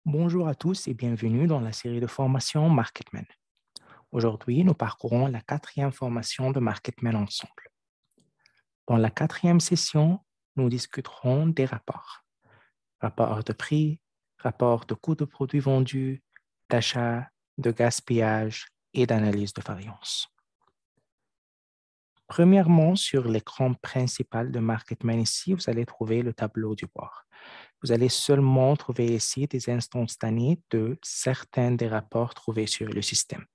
Bonjour à tous et bienvenue dans la série de formation MarketMan. Aujourd'hui, nous parcourons la quatrième formation de MarketMan ensemble. Dans la quatrième session, nous discuterons des rapports. Rapports de prix, rapports de coût de produits vendus, d'achat, de gaspillage et d'analyse de variance. Premièrement, sur l'écran principal de MarketMan ici, vous allez trouver le tableau du bord. Vous allez seulement trouver ici des instantanés de certains des rapports trouvés sur le système.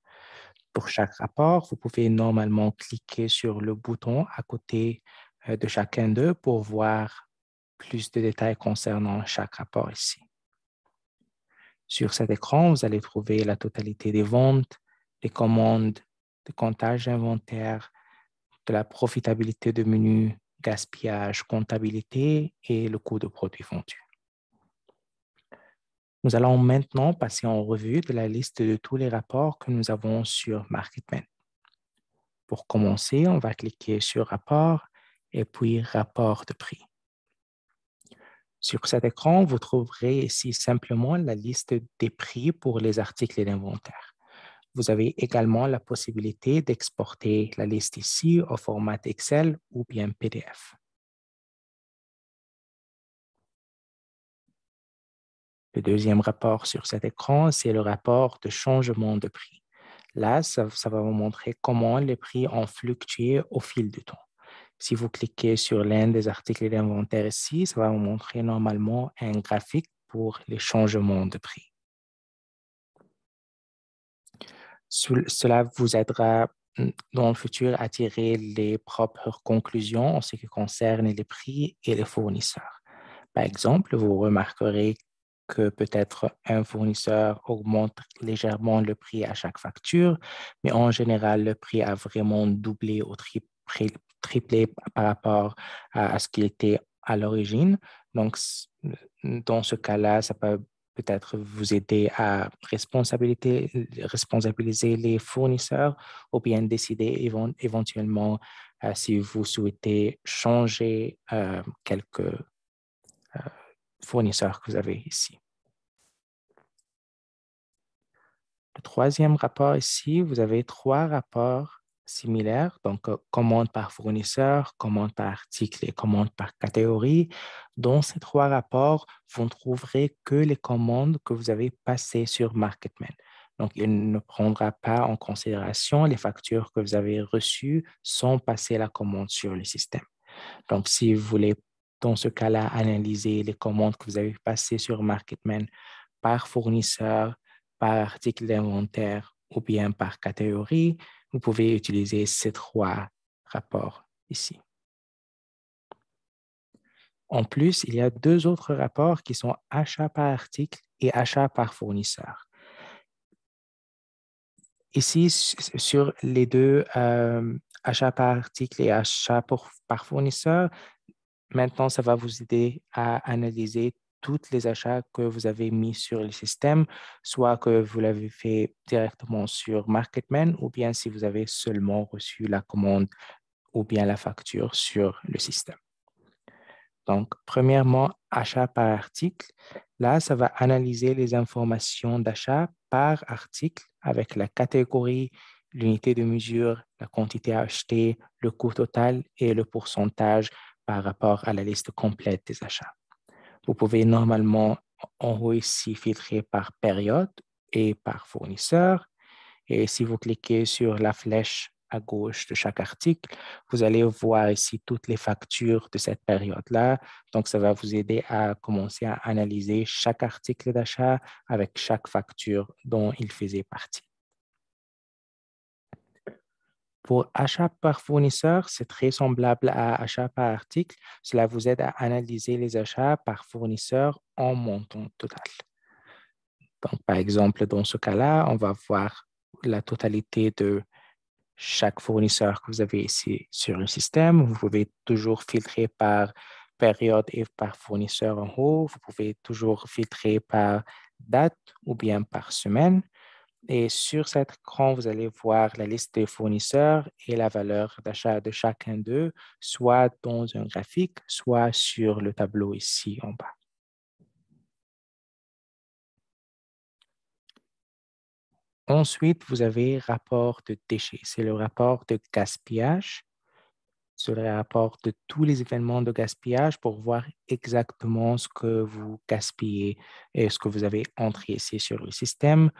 Pour chaque rapport, vous pouvez normalement cliquer sur le bouton à côté de chacun d'eux pour voir plus de détails concernant chaque rapport ici. Sur cet écran, vous allez trouver la totalité des ventes, des commandes, des comptages d'inventaire, de la profitabilité de menu, gaspillage, comptabilité et le coût de produits vendus. Nous allons maintenant passer en revue de la liste de tous les rapports que nous avons sur MarketMan. Pour commencer, on va cliquer sur Rapport et puis Rapport de prix. Sur cet écran, vous trouverez ici simplement la liste des prix pour les articles d'inventaire. Vous avez également la possibilité d'exporter la liste ici au format Excel ou bien PDF. Le deuxième rapport sur cet écran, c'est le rapport de changement de prix. Là, ça va vous montrer comment les prix ont fluctué au fil du temps. Si vous cliquez sur l'un des articles d'inventaire ici, ça va vous montrer normalement un graphique pour les changements de prix. Cela vous aidera dans le futur à tirer les propres conclusions en ce qui concerne les prix et les fournisseurs. Par exemple, vous remarquerez que peut-être un fournisseur augmente légèrement le prix à chaque facture, mais en général, le prix a vraiment doublé ou triplé par rapport à ce qu'il était à l'origine. Donc, dans ce cas-là, ça peut peut-être vous aider à responsabiliser les fournisseurs ou bien décider éventuellement si vous souhaitez changer quelques fournisseurs que vous avez ici. Le troisième rapport ici, vous avez trois rapports similaires, donc commande par fournisseur, commande par article et commande par catégorie. Dans ces trois rapports, vous ne trouverez que les commandes que vous avez passées sur MarketMan. Donc, il ne prendra pas en considération les factures que vous avez reçues sans passer la commande sur le système. Donc, si vous voulez, dans ce cas-là, analyser les commandes que vous avez passées sur MarketMan par fournisseur, par article d'inventaire ou bien par catégorie, vous pouvez utiliser ces trois rapports ici. En plus, il y a deux autres rapports qui sont achat par article et achat par fournisseur. Ici, sur les deux achats par article et achats par fournisseur, maintenant, ça va vous aider à analyser tous les achats que vous avez mis sur le système, soit que vous l'avez fait directement sur MarketMan ou bien si vous avez seulement reçu la commande ou bien la facture sur le système. Donc, premièrement, achat par article. Là, ça va analyser les informations d'achat par article avec la catégorie, l'unité de mesure, la quantité achetée, le coût total et le pourcentage par rapport à la liste complète des achats. Vous pouvez normalement en haut ici filtrer par période et par fournisseur. Et si vous cliquez sur la flèche à gauche de chaque article, vous allez voir ici toutes les factures de cette période-là. Donc, ça va vous aider à commencer à analyser chaque article d'achat avec chaque facture dont il faisait partie. Pour achat par fournisseur, c'est très semblable à achat par article. Cela vous aide à analyser les achats par fournisseur en montant total. Donc, par exemple, dans ce cas-là, on va voir la totalité de chaque fournisseur que vous avez ici sur le système. Vous pouvez toujours filtrer par période et par fournisseur en haut. Vous pouvez toujours filtrer par date ou bien par semaine. Et sur cet écran, vous allez voir la liste des fournisseurs et la valeur d'achat de chacun d'eux, soit dans un graphique, soit sur le tableau ici en bas. Ensuite, vous avez rapport de déchets. C'est le rapport de gaspillage. C'est le rapport de tous les événements de gaspillage pour voir exactement ce que vous gaspillez et ce que vous avez entré ici sur le système,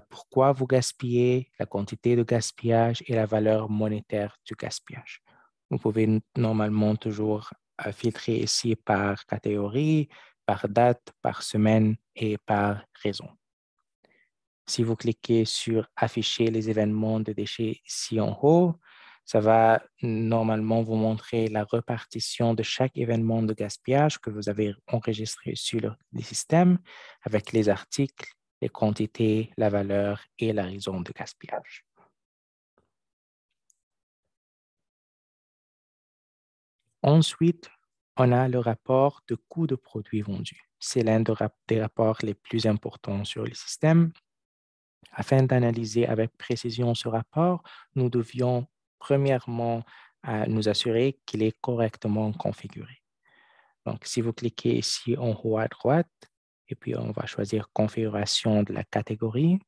pourquoi vous gaspillez, la quantité de gaspillage et la valeur monétaire du gaspillage. Vous pouvez normalement toujours filtrer ici par catégorie, par date, par semaine et par raison. Si vous cliquez sur Afficher les événements de déchets ici en haut, ça va normalement vous montrer la répartition de chaque événement de gaspillage que vous avez enregistré sur le système avec les articles, les quantités, la valeur et la raison de gaspillage. Ensuite, on a le rapport de coût de produits vendus. C'est l'un des rapports les plus importants sur le système. Afin d'analyser avec précision ce rapport, nous devions premièrement nous assurer qu'il est correctement configuré. Donc, si vous cliquez ici en haut à droite, et puis on va choisir configuration de la catégorie.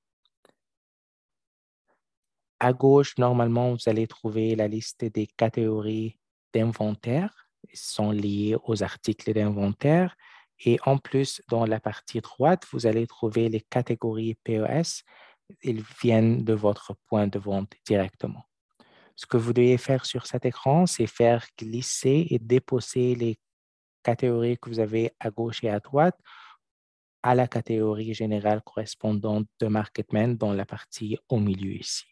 À gauche, normalement, vous allez trouver la liste des catégories d'inventaire. Ils sont liés aux articles d'inventaire. Et en plus, dans la partie droite, vous allez trouver les catégories POS. Ils viennent de votre point de vente directement. Ce que vous devez faire sur cet écran, c'est faire glisser et déposer les catégories que vous avez à gauche et à droite à la catégorie générale correspondante de Marketman dans la partie au milieu ici.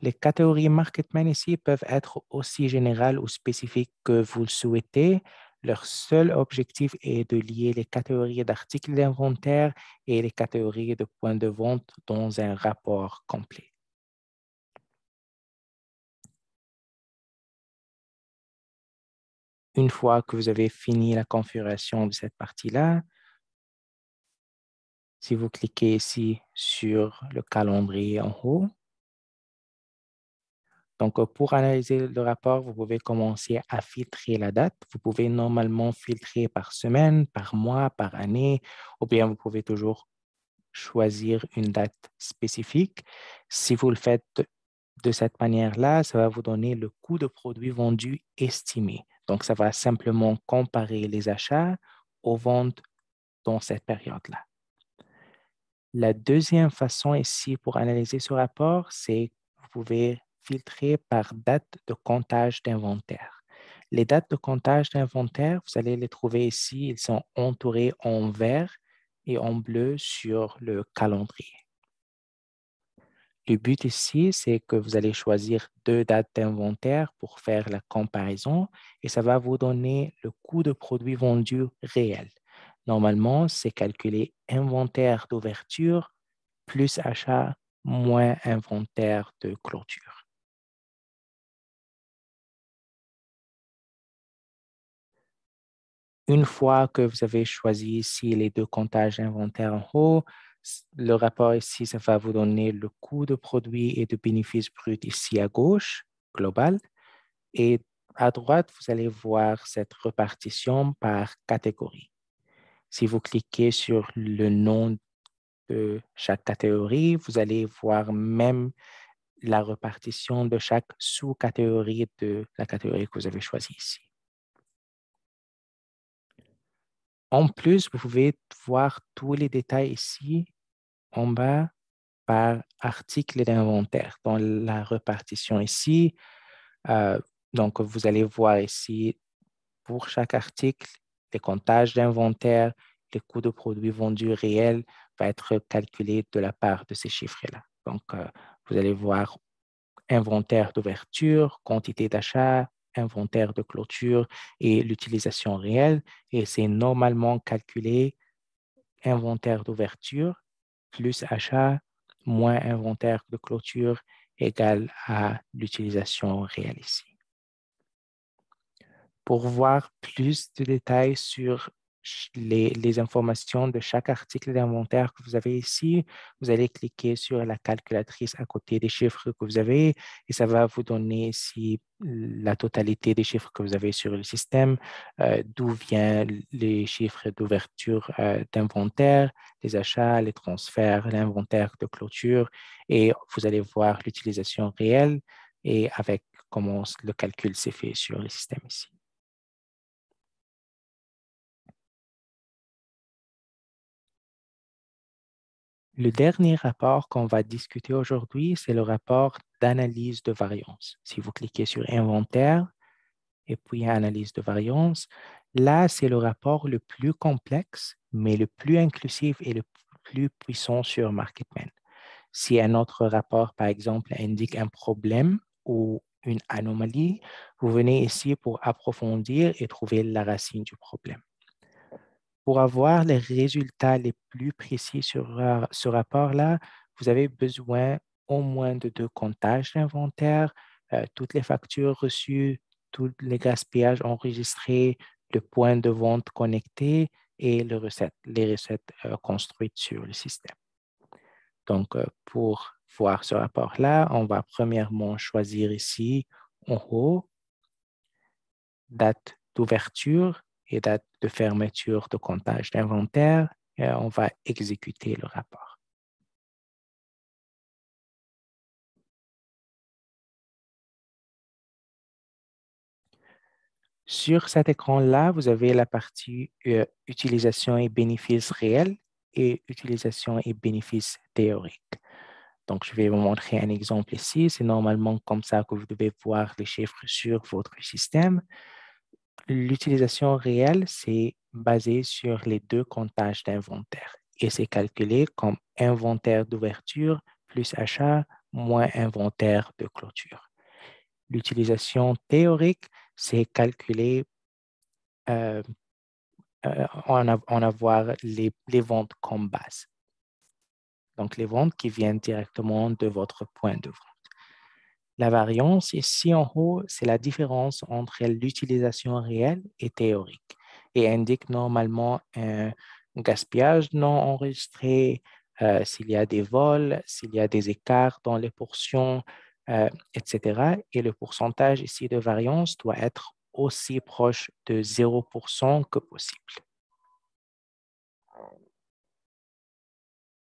Les catégories Marketman ici peuvent être aussi générales ou spécifiques que vous le souhaitez. Leur seul objectif est de lier les catégories d'articles d'inventaire et les catégories de points de vente dans un rapport complet. Une fois que vous avez fini la configuration de cette partie-là, si vous cliquez ici sur le calendrier en haut, donc pour analyser le rapport, vous pouvez commencer à filtrer la date. Vous pouvez normalement filtrer par semaine, par mois, par année, ou bien vous pouvez toujours choisir une date spécifique. Si vous le faites de cette manière-là, ça va vous donner le coût de produit vendu estimé. Donc, ça va simplement comparer les achats aux ventes dans cette période-là. La deuxième façon ici pour analyser ce rapport, c'est que vous pouvez filtrer par date de comptage d'inventaire. Les dates de comptage d'inventaire, vous allez les trouver ici. Ils sont entourés en vert et en bleu sur le calendrier. Le but ici, c'est que vous allez choisir deux dates d'inventaire pour faire la comparaison et ça va vous donner le coût de produit vendu réel. Normalement, c'est calculé inventaire d'ouverture plus achat moins inventaire de clôture. Une fois que vous avez choisi ici les deux comptages d'inventaire en haut, le rapport ici, ça va vous donner le coût de produit et de bénéfice brut ici à gauche, global. Et à droite, vous allez voir cette répartition par catégorie. Si vous cliquez sur le nom de chaque catégorie, vous allez voir même la répartition de chaque sous-catégorie de la catégorie que vous avez choisie ici. En plus, vous pouvez voir tous les détails ici en bas par article d'inventaire dans la répartition ici. Euh, donc, vous allez voir ici pour chaque article, les comptages d'inventaire, les coûts de produits vendus réels va être calculé de la part de ces chiffres-là. Donc, vous allez voir inventaire d'ouverture, quantité d'achat, inventaire de clôture et l'utilisation réelle. Et c'est normalement calculé inventaire d'ouverture plus achat moins inventaire de clôture égale à l'utilisation réelle ici. Pour voir plus de détails sur les informations de chaque article d'inventaire que vous avez ici. Vous allez cliquer sur la calculatrice à côté des chiffres que vous avez et ça va vous donner ici la totalité des chiffres que vous avez sur le système, d'où viennent les chiffres d'ouverture d'inventaire, les achats, les transferts, l'inventaire de clôture et vous allez voir l'utilisation réelle et avec comment le calcul s'est fait sur le système ici. Le dernier rapport qu'on va discuter aujourd'hui, c'est le rapport d'analyse de variance. Si vous cliquez sur Inventaire et puis Analyse de variance, là, c'est le rapport le plus complexe, mais le plus inclusif et le plus puissant sur MarketMan. Si un autre rapport, par exemple, indique un problème ou une anomalie, vous venez ici pour approfondir et trouver la racine du problème. Pour avoir les résultats les plus précis sur ce rapport-là, vous avez besoin au moins de 2 comptages d'inventaire, toutes les factures reçues, tous les gaspillages enregistrés, le point de vente connecté et les recettes construites sur le système. Donc, pour voir ce rapport-là, on va premièrement choisir ici en haut date d'ouverture et date de fermeture de comptage d'inventaire. Et on va exécuter le rapport. Sur cet écran-là, vous avez la partie utilisation et bénéfices réels et utilisation et bénéfices théoriques. Donc, je vais vous montrer un exemple ici. C'est normalement comme ça que vous devez voir les chiffres sur votre système. L'utilisation réelle, c'est basé sur les 2 comptages d'inventaire et c'est calculé comme inventaire d'ouverture plus achat moins inventaire de clôture. L'utilisation théorique, c'est calculé en avoir les ventes comme base. Donc, les ventes qui viennent directement de votre point de vente. La variance ici en haut, c'est la différence entre l'utilisation réelle et théorique et indique normalement un gaspillage non enregistré, s'il y a des vols, s'il y a des écarts dans les portions, etc. Et le pourcentage ici de variance doit être aussi proche de 0% que possible.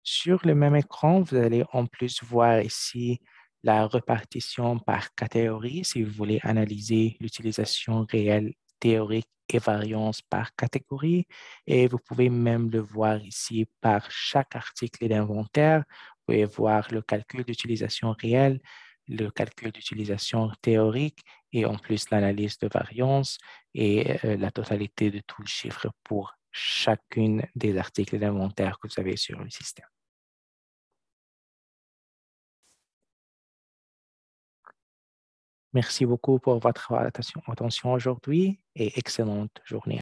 Sur le même écran, vous allez en plus voir ici la répartition par catégorie si vous voulez analyser l'utilisation réelle, théorique et variance par catégorie. Et vous pouvez même le voir ici par chaque article d'inventaire. Vous pouvez voir le calcul d'utilisation réelle, le calcul d'utilisation théorique et en plus l'analyse de variance et la totalité de tout le chiffre pour chacune des articles d'inventaire que vous avez sur le système. Merci beaucoup pour votre attention aujourd'hui et excellente journée.